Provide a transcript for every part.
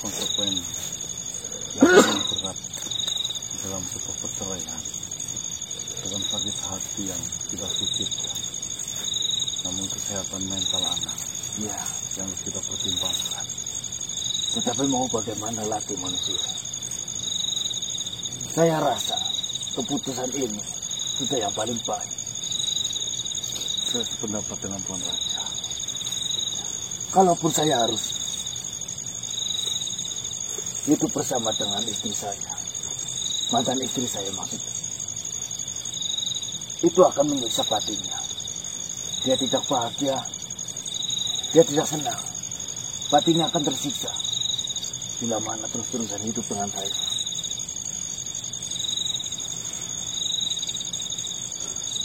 konsekuen yang paling berat dalam sebuah perceraian dengan sakit hati yang kita pikirkan, namun kesehatan mental anak yang harus kita pertimbangkan. Tetapi mau bagaimana lagi manusia? Saya rasa keputusan ini sudah yang paling baik. Saya sependapat dengan Tuan Raja. Kalaupun saya harus hidup bersama dengan istri saya, mantan istri saya maksudnya, itu akan menyiksa batinnya. Dia tidak bahagia, dia tidak senang, batinnya akan tersiksa bila mana terus-terusan hidup dengan saya.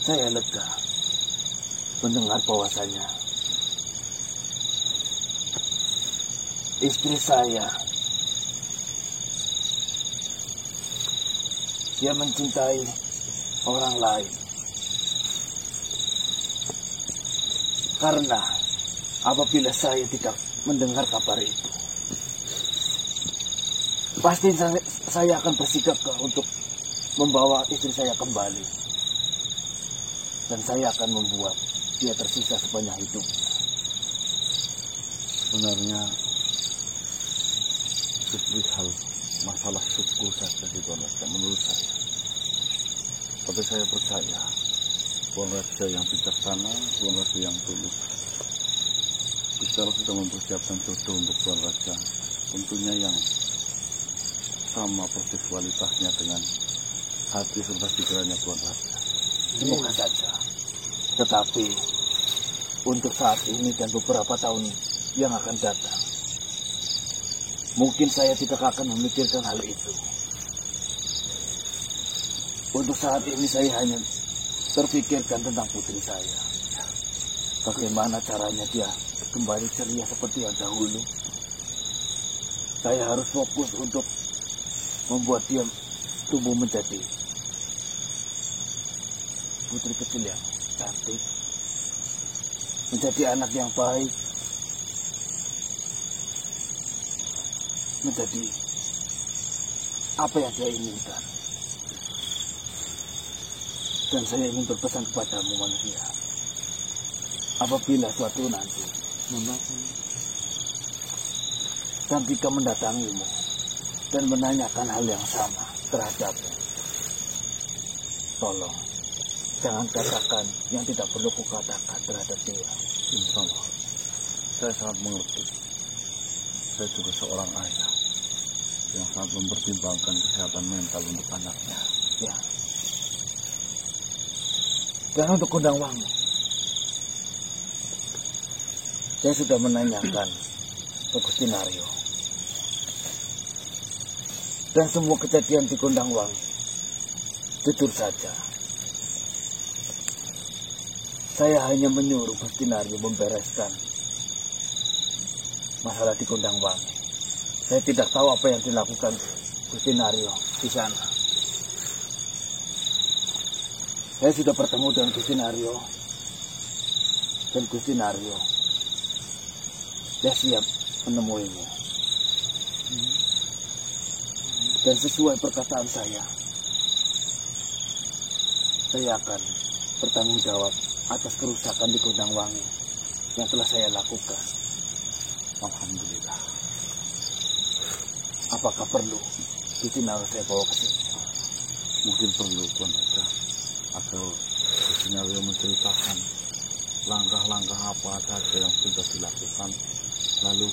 Saya lega mendengar bahwasanya istri saya, dia mencintai orang lain. Karena apabila saya tidak mendengar kabar itu, pasti saya akan bersikap untuk membawa istri saya kembali. Dan saya akan membuat dia tersisa sepanjang hidup. Sebenarnya itu hal masalah suku saja di Tuan Raja menurut saya. Tapi saya percaya Tuan Raja yang bijaksana, Tuan Raja yang tulus. Kita sudah mempersiapkan jodoh untuk Tuan Raja, tentunya yang sama persis kualitasnya dengan hati serta pikirannya Tuan Raja. Semoga saja. Tetapi untuk saat ini dan beberapa tahun yang akan datang, mungkin saya tidak akan memikirkan hal itu. Untuk saat ini saya hanya terpikirkan tentang putri saya. Bagaimana caranya dia kembali ceria seperti yang dahulu. Saya harus fokus untuk membuat dia tumbuh menjadi putri kecil yang cantik, menjadi anak yang baik, menjadi apa yang dia inginkan. Dan saya ingin berpesan kepadamu manusia, apabila suatu nanti Cantika mendatangimu dan menanyakan hal yang sama terhadapmu, tolong jangan katakan yang tidak perlu kukatakan terhadap dia. Insya Allah, saya sangat mengerti. Saya juga seorang ayah yang sangat mempertimbangkan kesehatan mental untuk anaknya. Ya. Dan untuk Kundang Wangi, saya sudah menanyakan ke Gusti Naryo. Dan semua kejadian di Kundang Wangi, jujur saja, saya hanya menyuruh Gusti Naryo membereskan masalah di Kundang Wangi. Saya tidak tahu apa yang dilakukan Gusti Naryo di sana. Saya sudah bertemu dengan Gusti Naryo, dan Gusti Naryo dia siap menemuimu. Dan sesuai perkataan saya akan bertanggung jawab atas kerusakan di Kundang Wangi yang telah saya lakukan. Alhamdulillah. Apakah perlu Gusti Naryo saya bawa ke sini? Mungkin perlu Tuan Raja, agar Gusti Naryo menceritakan langkah-langkah apa saja yang sudah dilakukan, lalu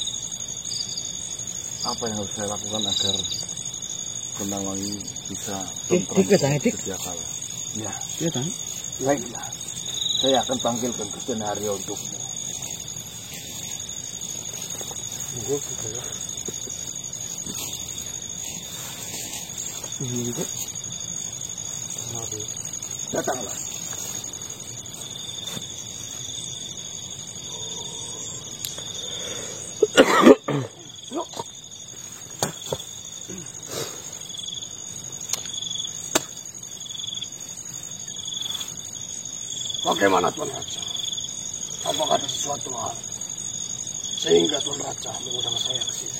apa yang harus saya lakukan agar Kundang Wangi bisa sedia kala. Ya, baiklah. Saya akan panggilkan Gusti Naryo untukmu. Datanglah. Bagaimana Tuan Raja? Apakah ada sesuatu hal sehingga Tuan Raja mengundang saya ke sini?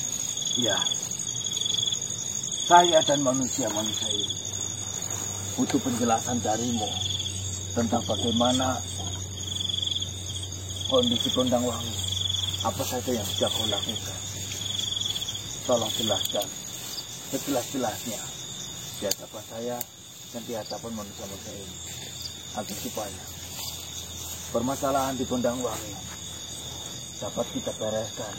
Ya, saya dan manusia-manusia ini butuh penjelasan darimu tentang bagaimana kondisi Gondangwangi. Apa saja yang sudah kau lakukan? Tolong jelaskan sejelas-jelasnya di hadapan saya dan di hadapan manusia-manusia ini, agar supaya permasalahan di Gondangwangi dapat kita bereskan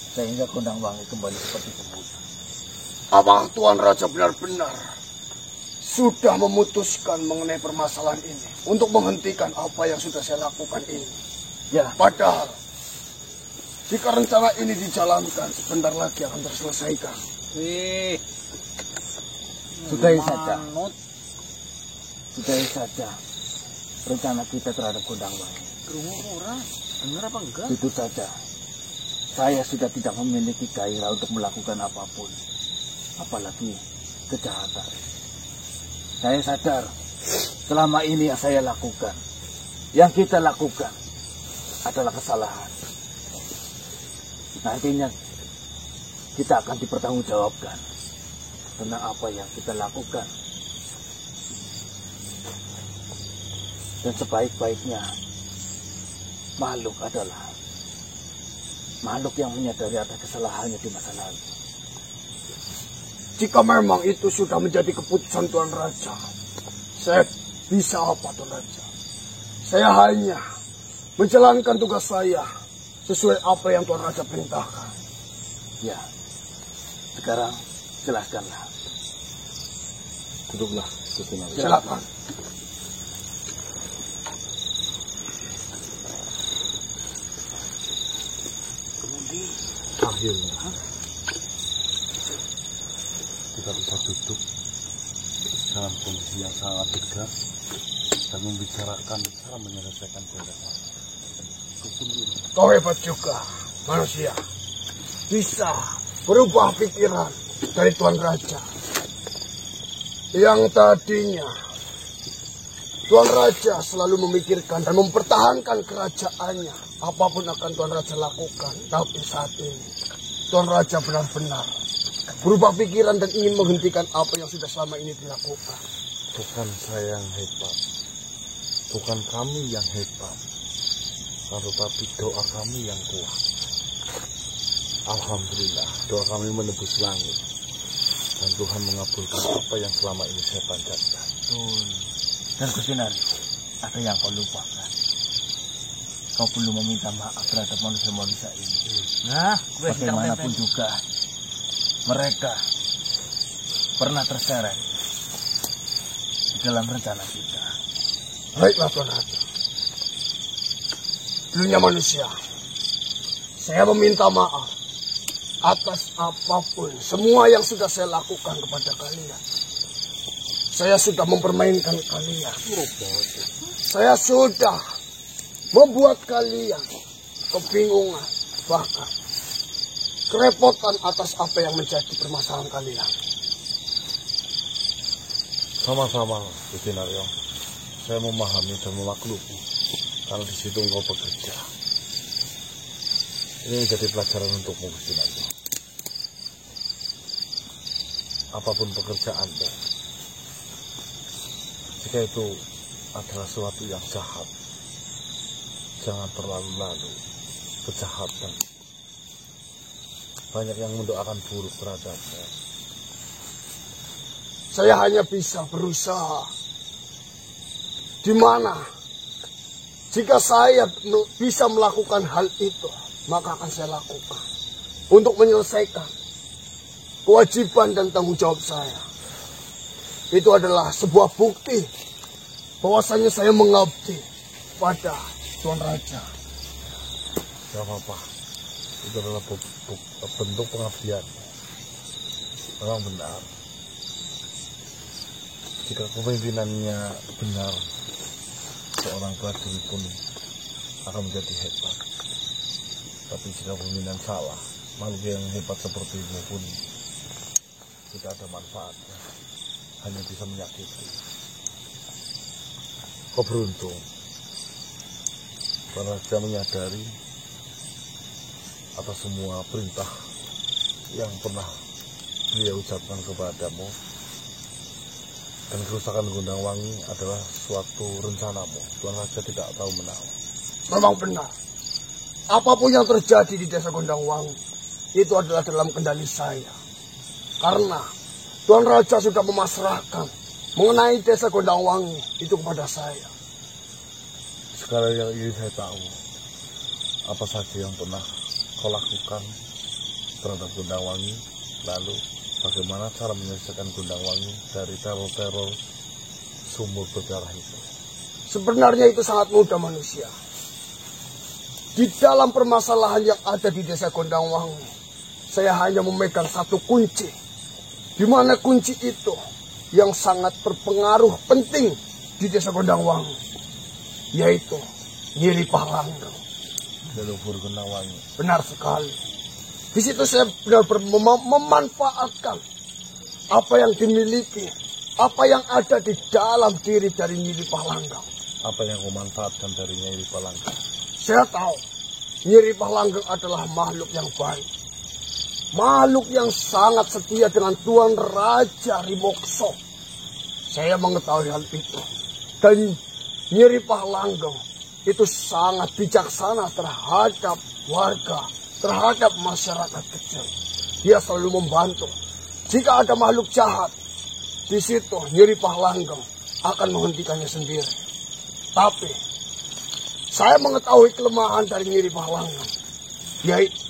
sehingga Gondangwangi kembali seperti semula. Apakah Tuan Raja benar-benar sudah memutuskan mengenai permasalahan ini untuk menghentikan apa yang sudah saya lakukan ini? Ya, Padahal jika rencana ini dijalankan sebentar lagi akan terselesaikan. sudahi saja. Sudahi saja rencana kita terhadap Gondangwangi. Bener apa enggak? Itu saja. Saya sudah tidak memiliki gairah untuk melakukan apapun, apalagi kejahatan. Saya sadar selama ini yang saya lakukan, yang kita lakukan adalah kesalahan. Nantinya kita akan dipertanggungjawabkan tentang apa yang kita lakukan. Dan sebaik-baiknya makhluk adalah makhluk yang menyadari atas kesalahannya di masa lalu. Jika memang itu sudah menjadi keputusan Tuan Raja, saya bisa apa, Tuan Raja? Saya hanya menjalankan tugas saya sesuai apa yang Tuan Raja perintahkan. Ya, sekarang jelaskanlah. Duduklah, Gusti Naryo. Silakan. Akhirnya kita bisa duduk dalam kondisi yang sangat tegas dan membicarakan cara menyelesaikan Gondangwangi. Kau hebat juga, manusia. Bisa berubah pikiran dari Tuan Raja. Yang tadinya Tuan Raja selalu memikirkan dan mempertahankan kerajaannya. Apapun akan Tuan Raja lakukan. Tapi saat ini Tuan Raja benar-benar berubah pikiran dan ingin menghentikan apa yang sudah selama ini dilakukan. Bukan saya yang hebat, bukan kami yang hebat, tetapi doa kami yang kuat. Alhamdulillah, doa kami menembus langit dan Tuhan mengabulkan apa yang selama ini saya panjatkan. Dan Gusti Naryo, ada yang kau lupakan. Kau perlu meminta maaf terhadap manusia-manusia ini. Nah, Bagaimanapun juga, mereka pernah terseret di dalam rencana kita. Baiklah Tuan Raja. Dunia manusia, saya meminta maaf atas apapun semua yang sudah saya lakukan kepada kalian. Saya sudah mempermainkan kalian. Saya sudah membuat kalian kebingungan, bahkan kerepotan atas apa yang menjadi permasalahan kalian. Sama-sama, Gusti Naryo. Saya memahami dan memaklumi kalau di situ engkau bekerja. Ini jadi pelajaran untukmu, Gusti Naryo. Apapun pekerjaanmu, jika itu adalah sesuatu yang jahat, jangan terlalu-lalu kejahatan. Banyak yang mendoakan buruk terhadapmu. Saya hanya bisa berusaha. Di mana jika saya bisa melakukan hal itu, maka akan saya lakukan untuk menyelesaikan kewajiban dan tanggung jawab saya. Itu adalah sebuah bukti bahwasanya saya mengabdi pada Tuan Raja. Gak apa-apa. Itu adalah bentuk pengabdian. Memang benar. Jika kepemimpinannya benar, seorang prajurit pun akan menjadi hebat. Tapi jika pemimpinan salah, makhluk yang hebat sepertimu pun tidak ada manfaatnya. Hanya bisa menyakiti. Kau beruntung. Karena dia menyadari atas semua perintah yang pernah dia ucapkan kepadamu, dan kerusakan Gondangwangi adalah suatu rencanamu. Tuan Raja tidak tahu menahu. Memang benar. Apapun yang terjadi di desa Gondangwangi, itu adalah dalam kendali saya. Karena Tuan Raja sudah memasrahkan mengenai desa Gondangwangi itu kepada saya. Sekarang yang ingin saya tahu, apa saja yang pernah kau lakukan terhadap Gondangwangi, lalu bagaimana cara menyelesaikan Gondangwangi dari teror-teror sumur berdarah itu? Sebenarnya itu sangat mudah, manusia. Di dalam permasalahan yang ada di desa Gondangwangi, saya hanya memegang satu kunci, di mana kunci itu yang sangat berpengaruh penting di desa Gondangwangi, yaitu Nyiri Palanggeng. Leluhur Gondangwangi. Benar sekali. Di situ saya benar-benar memanfaatkan apa yang dimiliki, apa yang ada di dalam diri dari Nyiri Palanggeng. Apa yang kau manfaatkan dari Nyiri Palanggeng? Saya tahu Nyiri Palanggeng adalah makhluk yang baik, makhluk yang sangat setia dengan Tuan Raja Rimokso. Saya mengetahui hal itu. Dan Nyiri Palanggeng itu sangat bijaksana terhadap warga, terhadap masyarakat kecil. Dia selalu membantu. Jika ada makhluk jahat, di situ Nyiri Palanggeng akan menghentikannya sendiri. Tapi saya mengetahui kelemahan dari Nyiri Palanggeng, yaitu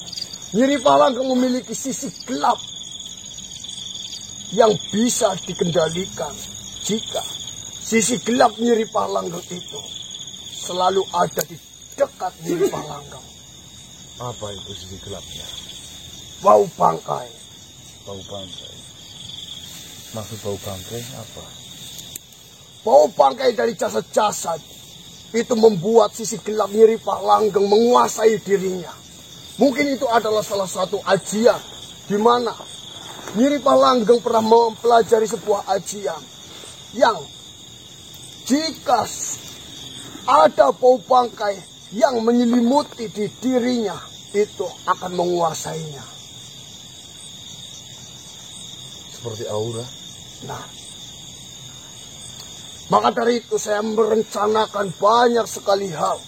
Nyiri Palanggeng memiliki sisi gelap yang bisa dikendalikan jika sisi gelap Nyiri Palanggeng itu selalu ada di dekat Nyiri Palanggeng. Apa itu sisi gelapnya? Bau bangkai. Bau bangkai. Maksud bau bangkai apa? Bau bangkai dari jasad-jasad itu membuat sisi gelap Nyiri Palanggeng menguasai dirinya. Mungkin itu adalah salah satu ajian di mana Nyiri Palanggeng pernah mempelajari sebuah ajian yang jika ada bau bangkai yang menyelimuti di dirinya, itu akan menguasainya. Seperti aura. Nah, maka dari itu saya merencanakan banyak sekali hal